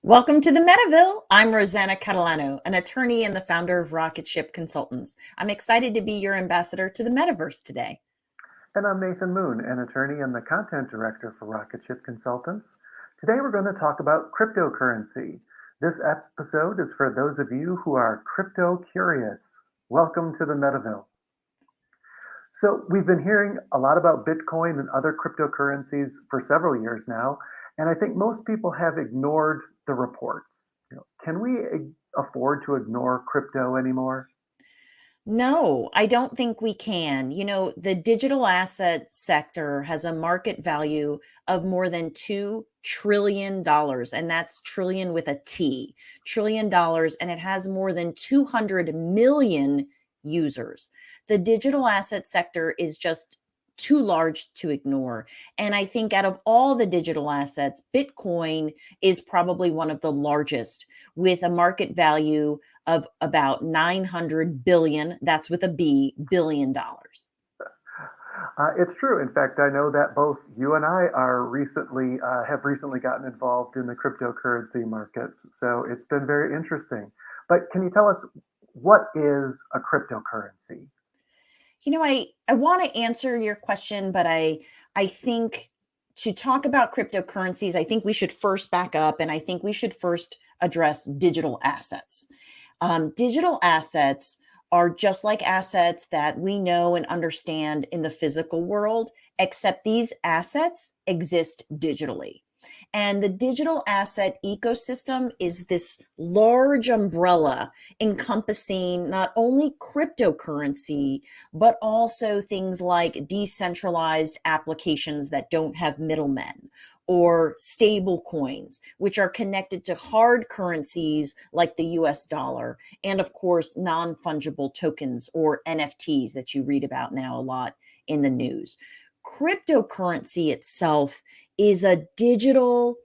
Welcome to the Metaville. I'm Rosanna Catalano, an attorney and the founder of Rocket Ship Consultants. I'm excited to be your ambassador to the metaverse today. And I'm Nathan Moon, an attorney and the content director for Rocket Ship Consultants. Today we're going to talk about cryptocurrency. This episode is for those of you who are crypto curious. Welcome to the Metaville. So we've been hearing a lot about Bitcoin and other cryptocurrencies for several years now, and I think most people have ignored the reports. Can we afford to ignore crypto anymore? No, I don't think we can. The digital asset sector has a market value of more than $2 trillion, and that's trillion with a T, trillion dollars, and it has more than 200 million users. The digital asset sector is just too large to ignore. And I think out of all the digital assets, Bitcoin is probably one of the largest with a market value of about 900 billion, that's with a B, billion dollars. It's true. In fact, I know that both you and I have recently gotten involved in the cryptocurrency markets. So it's been very interesting. But can you tell us what is a cryptocurrency? I want to answer your question, but I think to talk about cryptocurrencies, I think we should first back up and I think we should first address digital assets. Digital assets are just like assets that we know and understand in the physical world, except these assets exist digitally. And the digital asset ecosystem is this large umbrella encompassing not only cryptocurrency, but also things like decentralized applications that don't have middlemen, or stable coins, which are connected to hard currencies like the US dollar, and of course, non-fungible tokens or NFTs that you read about now a lot in the news. Cryptocurrency itself is a digital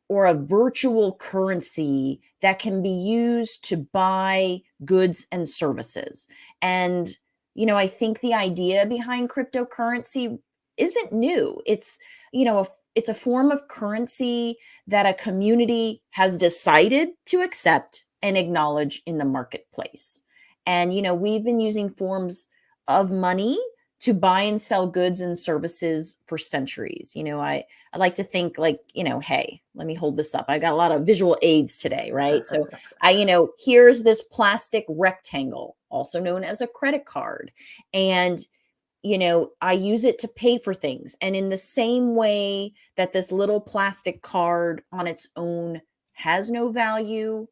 or a virtual currency that can be used to buy goods and services. And, I think the idea behind cryptocurrency isn't new. It's a form of currency that a community has decided to accept and acknowledge in the marketplace. And, we've been using forms of money to buy and sell goods and services for centuries. I like to think like, hey, let me hold this up. I got a lot of visual aids today, right? So here's this plastic rectangle, also known as a credit card. And I use it to pay for things. And in the same way that this little plastic card on its own has no value,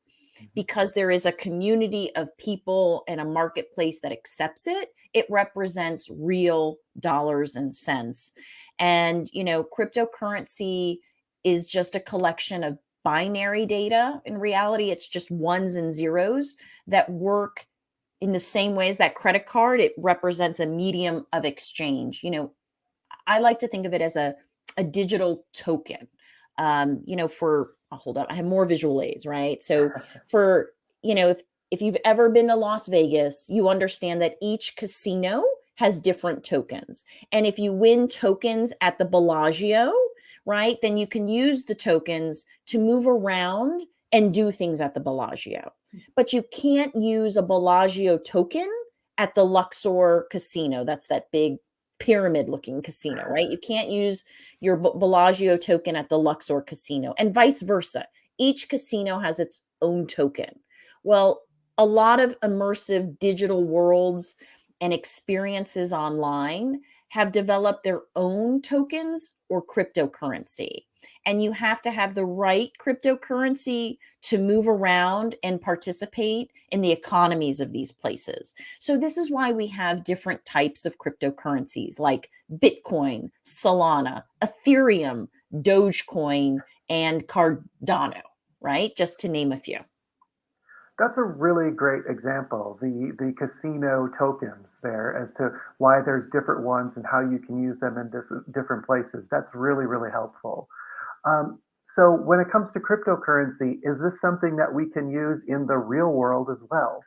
because there is a community of people and a marketplace that accepts it, it represents real dollars and cents. And, cryptocurrency is just a collection of binary data. In reality, it's just ones and zeros that work in the same way as that credit card. It represents a medium of exchange. I like to think of it as a digital token. Hold up, I have more visual aids, right? So for, if you've ever been to Las Vegas, you understand that each casino has different tokens. And if you win tokens at the Bellagio, right, then you can use the tokens to move around and do things at the Bellagio. But you can't use a Bellagio token at the Luxor casino. That's that big pyramid looking casino, right? You can't use your Bellagio token at the Luxor casino, and vice versa. Each casino has its own token. Well, a lot of immersive digital worlds and experiences online have developed their own tokens or cryptocurrency. And you have to have the right cryptocurrency to move around and participate in the economies of these places. So this is why we have different types of cryptocurrencies like Bitcoin, Solana, Ethereum, Dogecoin, and Cardano, right? Just to name a few. That's a really great example, the casino tokens there, as to why there's different ones and how you can use them in different places. That's really, really helpful. So when it comes to cryptocurrency, is this something that we can use in the real world as well?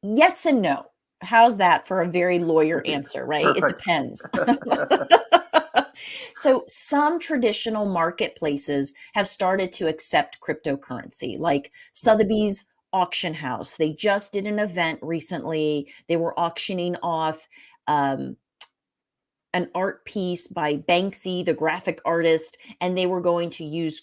Yes and no. How's that for a very lawyer answer, right? It Perfect. depends. So some traditional marketplaces have started to accept cryptocurrency, like Sotheby's Auction House. They just did an event recently. They were auctioning off um, an art piece by Banksy, the graphic artist, and they were going to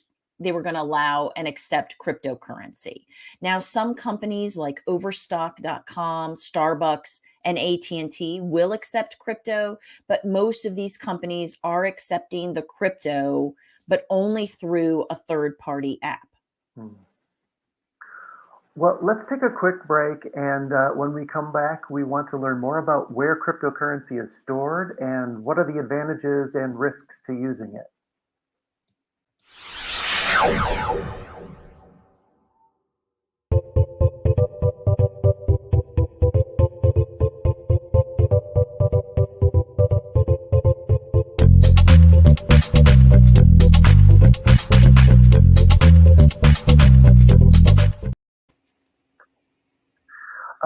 allow and accept cryptocurrency. Now, some companies like Overstock.com, Starbucks, and AT&T will accept crypto, but most of these companies are accepting the crypto, but only through a third-party app. Hmm. Well, let's take a quick break, and when we come back, we want to learn more about where cryptocurrency is stored and what are the advantages and risks to using it.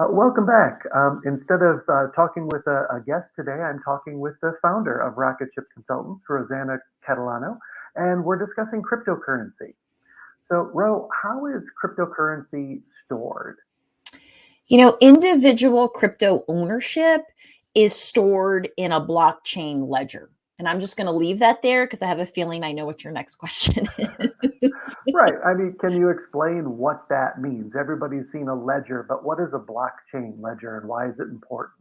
Welcome back. Instead of talking with a guest today, I'm talking with the founder of Rocketship Consultants, Rosanna Catalano, and we're discussing cryptocurrency. So, Ro, how is cryptocurrency stored? Individual crypto ownership is stored in a blockchain ledger. And I'm just going to leave that there because I have a feeling I know what your next question is. Right. I mean, can you explain what that means? Everybody's seen a ledger, but what is a blockchain ledger and why is it important?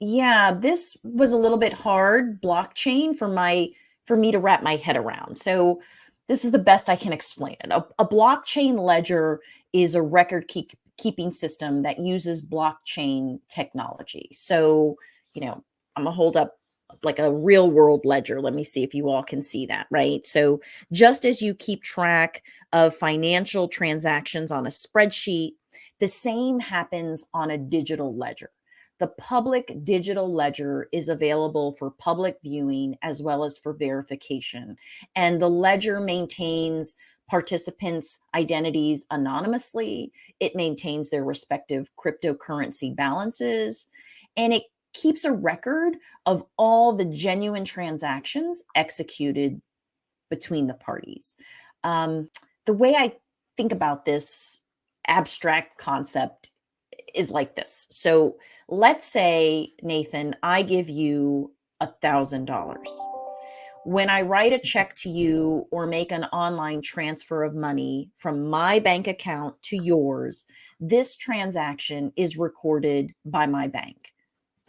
Yeah, this was a little bit hard blockchain for me to wrap my head around. So this is the best I can explain it. A blockchain ledger is a keeping system that uses blockchain technology. So, I'm gonna hold up like a real world ledger. Let me see if you all can see that, right? So just as you keep track of financial transactions on a spreadsheet, the same happens on a digital ledger. The public digital ledger is available for public viewing as well as for verification. And the ledger maintains participants' identities anonymously. It maintains their respective cryptocurrency balances, and it keeps a record of all the genuine transactions executed between the parties. The way I think about this abstract concept is like this. So let's say, Nathan, I give you $1,000. When I write a check to you or make an online transfer of money from my bank account to yours, this transaction is recorded by my bank.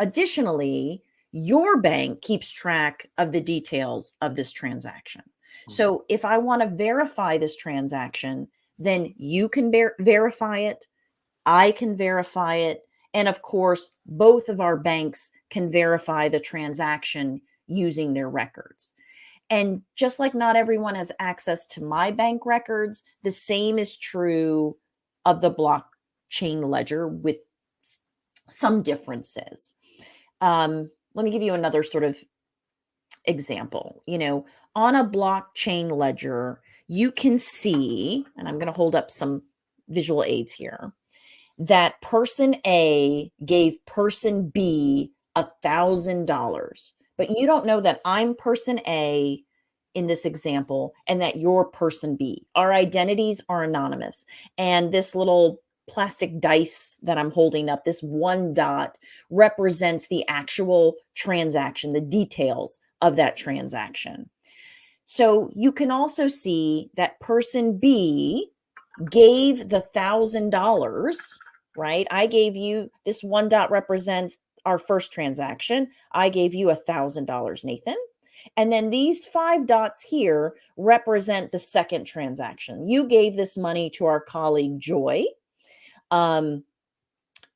Additionally, your bank keeps track of the details of this transaction. So if I want to verify this transaction, then you can verify it, I can verify it, and of course, both of our banks can verify the transaction using their records. And just like not everyone has access to my bank records, the same is true of the blockchain ledger with some differences. Let me give you another sort of example. On a blockchain ledger, you can see, and I'm going to hold up some visual aids here, that person A gave person B $1,000, but you don't know that I'm person A in this example and that you're person B. Our identities are anonymous. And this little plastic dice that I'm holding up, this one dot, represents the actual transaction, the details of that transaction. So you can also see that person B gave the $1,000, right? I gave you this one dot represents our first transaction. I gave you $1,000, Nathan. And then these 5 dots here represent the second transaction. You gave this money to our colleague Joy, the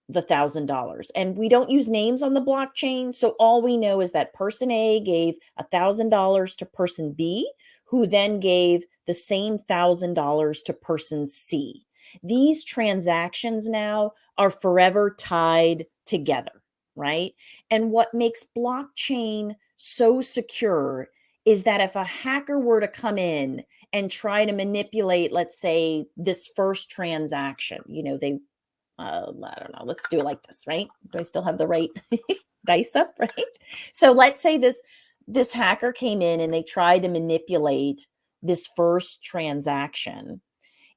$1,000. And we don't use names on the blockchain. So all we know is that person A gave $1,000 to person B, who then gave the same $1,000 to person C. These transactions now are forever tied together, right? And what makes blockchain so secure is that if a hacker were to come in and try to manipulate, let's say, this first transaction, they I don't know, let's do it like this, right? Do I still have the right dice up, right? So let's say this hacker came in and they tried to manipulate this first transaction,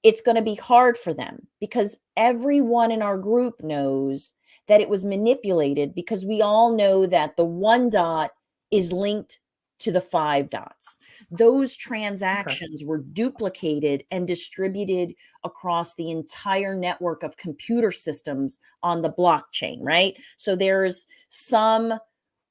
it's going to be hard for them because everyone in our group knows that it was manipulated, because we all know that the one dot is linked to the five dots. Those Okay. transactions were duplicated and distributed across the entire network of computer systems on the blockchain, right? So there's some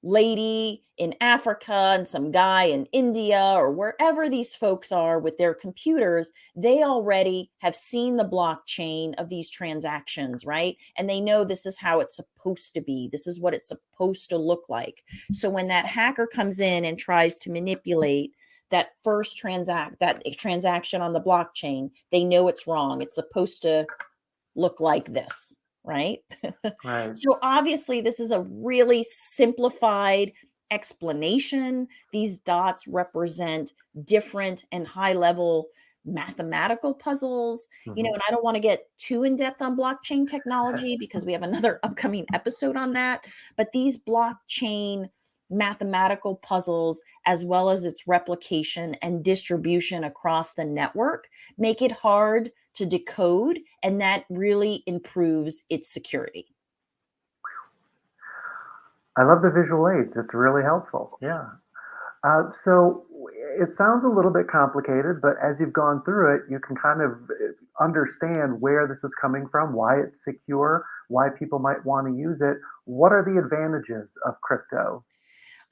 lady in Africa and some guy in India or wherever these folks are with their computers, they already have seen the blockchain of these transactions, right? And they know this is how it's supposed to be. This is what it's supposed to look like. So when that hacker comes in and tries to manipulate that first transaction on the blockchain, they know it's wrong. It's supposed to look like this, right? Right. So obviously, this is a really simplified explanation. These dots represent different and high level mathematical puzzles, Hmm. and I don't want to get too in depth on blockchain technology because we have another upcoming episode on that. But these blockchain mathematical puzzles, as well as its replication and distribution across the network, make it hard to decode, and that really improves its security. I love the visual aids. It's really helpful. Yeah. So it sounds a little bit complicated, but as you've gone through it, you can kind of understand where this is coming from, why it's secure, why people might want to use it. What are the advantages of crypto?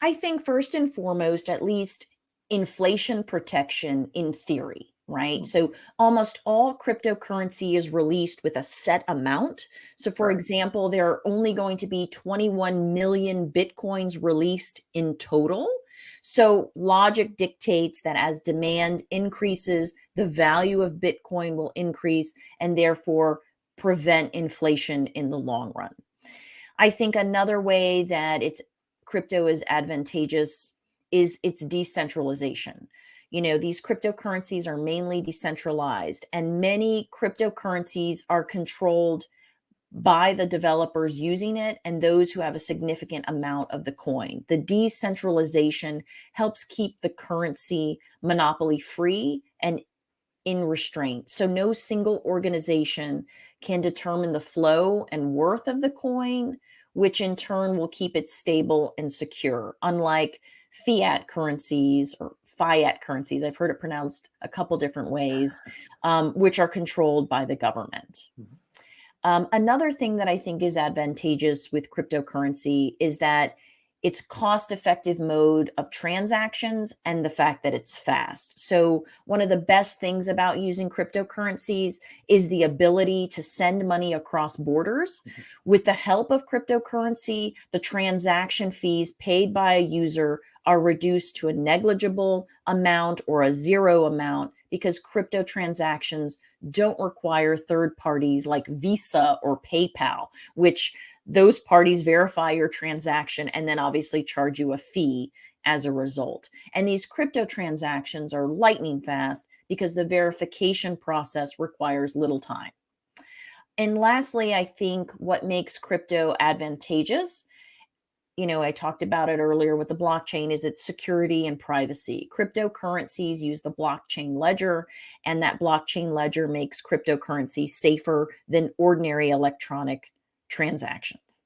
I think first and foremost, at least inflation protection in theory, right? Hmm. So almost all cryptocurrency is released with a set amount. So, for Right. example, there are only going to be 21 million Bitcoins released in total. So, logic dictates that as demand increases, the value of Bitcoin will increase and therefore prevent inflation in the long run. I think another way that it's crypto is advantageous is its decentralization. These cryptocurrencies are mainly decentralized, and many cryptocurrencies are controlled by the developers using it and those who have a significant amount of the coin. The decentralization helps keep the currency monopoly free and in restraint. So no single organization can determine the flow and worth of the coin, which in turn will keep it stable and secure, unlike fiat currencies or fiat currencies. I've heard it pronounced a couple different ways, which are controlled by the government. Mhm. Another thing that I think is advantageous with cryptocurrency is that it's cost-effective mode of transactions and the fact that it's fast. So one of the best things about using cryptocurrencies is the ability to send money across borders. Mhm. With the help of cryptocurrency, the transaction fees paid by a user are reduced to a negligible amount or a zero amount because crypto transactions don't require third parties like Visa or PayPal, which those parties verify your transaction and then obviously charge you a fee as a result. And these crypto transactions are lightning fast because the verification process requires little time. And lastly, I think what makes crypto advantageous, I talked about it earlier with the blockchain, is its security and privacy. Cryptocurrencies use the blockchain ledger, and that blockchain ledger makes cryptocurrency safer than ordinary electronic transactions.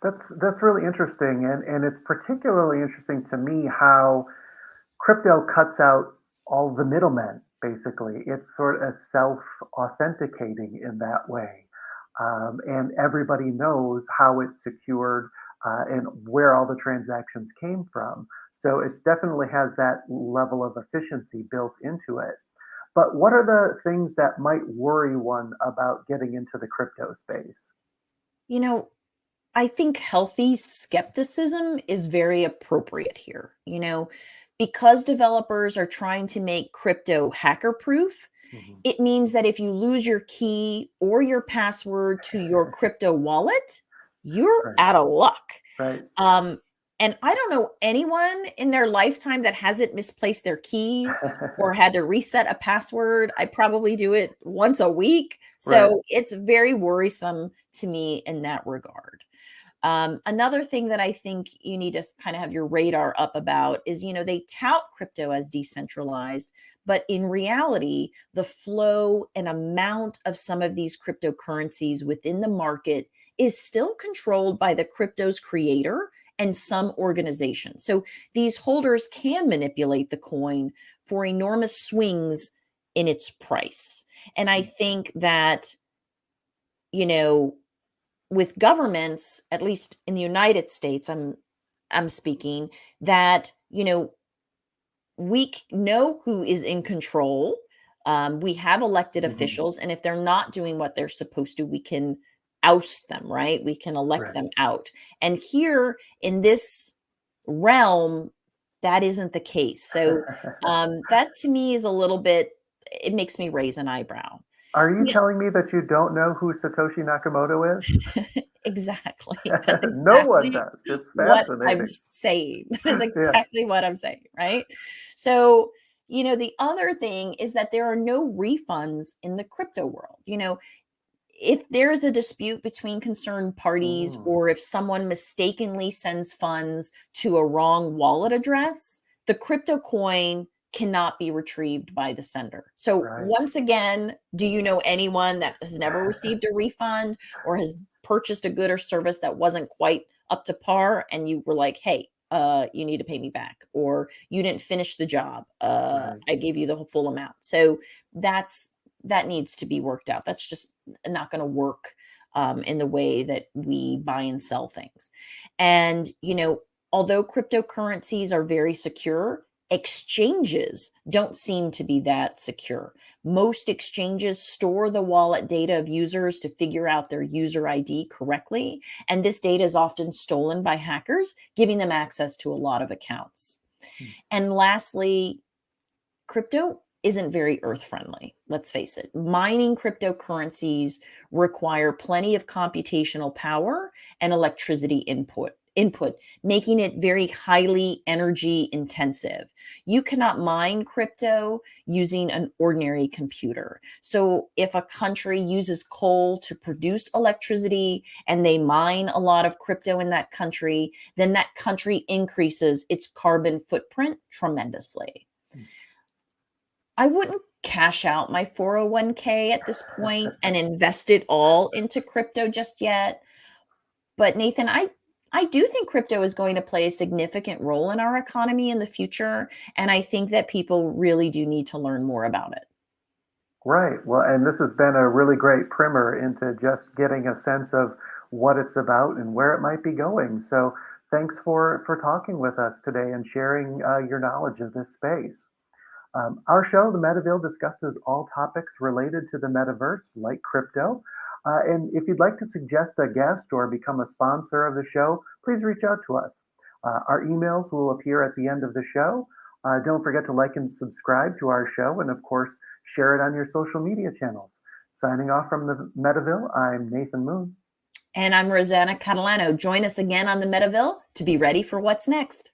That's really interesting, and it's particularly interesting to me how crypto cuts out all the middlemen. Basically, it's sort of self-authenticating in that way, and everybody knows how it's secured and where all the transactions came from. So it's definitely has that level of efficiency built into it. But what are the things that might worry one about getting into the crypto space? You know, I think healthy skepticism is very appropriate here. Because developers are trying to make crypto hacker proof, Mhm. it means that if you lose your key or your password to your crypto wallet, you're Right, out of luck. right. Um, and I don't know anyone in their lifetime that hasn't misplaced their keys or had to reset a password. I probably do it once a week. Right. So it's very worrisome to me in that regard. Another thing that I think you need to kind of have your radar up about is, they tout crypto as decentralized, but in reality, the flow and amount of some of these cryptocurrencies within the market is still controlled by the crypto's creator and some organization. So these holders can manipulate the coin for enormous swings in its price. And I think that, with governments, at least in the United States, I'm speaking, that, we know who is in control. We have elected Mhm. officials, and if they're not doing what they're supposed to, we can oust them, right? We can elect Right. them out. And here in this realm, that isn't the case. So that to me is a little bit, it makes me raise an eyebrow. Are you Yeah, telling me that you don't know who Satoshi Nakamoto is? exactly. That's No one exactly does. It's what I'm fascinating. saying. That is Yeah. exactly what I'm saying, right? So, the other thing is that there are no refunds in the crypto world. If there is a dispute between concerned parties, Mm, or if someone mistakenly sends funds to a wrong wallet address, the crypto coin cannot be retrieved by the sender. So, right. once again, do you know anyone that has never received a refund or has purchased a good or service that wasn't quite up to par and you were like, hey, you need to pay me back, or you didn't finish the job. Right. I gave you the full amount. So that needs to be worked out. That's just not going to work in the way that we buy and sell things. And, although cryptocurrencies are very secure, exchanges don't seem to be that secure. Most exchanges store the wallet data of users to figure out their user ID correctly. And this data is often stolen by hackers, giving them access to a lot of accounts. Hmm. And lastly, crypto isn't very earth friendly. Let's face it. Mining cryptocurrencies require plenty of computational power and electricity input, making it very highly energy intensive. You cannot mine crypto using an ordinary computer. So if a country uses coal to produce electricity and they mine a lot of crypto in that country, then that country increases its carbon footprint tremendously. I wouldn't cash out my 401k at this point and invest it all into crypto just yet. But Nathan, I do think crypto is going to play a significant role in our economy in the future. And I think that people really do need to learn more about it. Right. Well, and this has been a really great primer into just getting a sense of what it's about and where it might be going. So, thanks for talking with us today and sharing your knowledge of this space. Our show, The Metaville, discusses all topics related to the metaverse, like crypto. And if you'd like to suggest a guest or become a sponsor of the show, please reach out to us. Our emails will appear at the end of the show. Don't forget to like and subscribe to our show, and of course, share it on your social media channels. Signing off from the Metaville, I'm Nathan Moon. And I'm Rosanna Catalano. Join us again on the Metaville to be ready for what's next.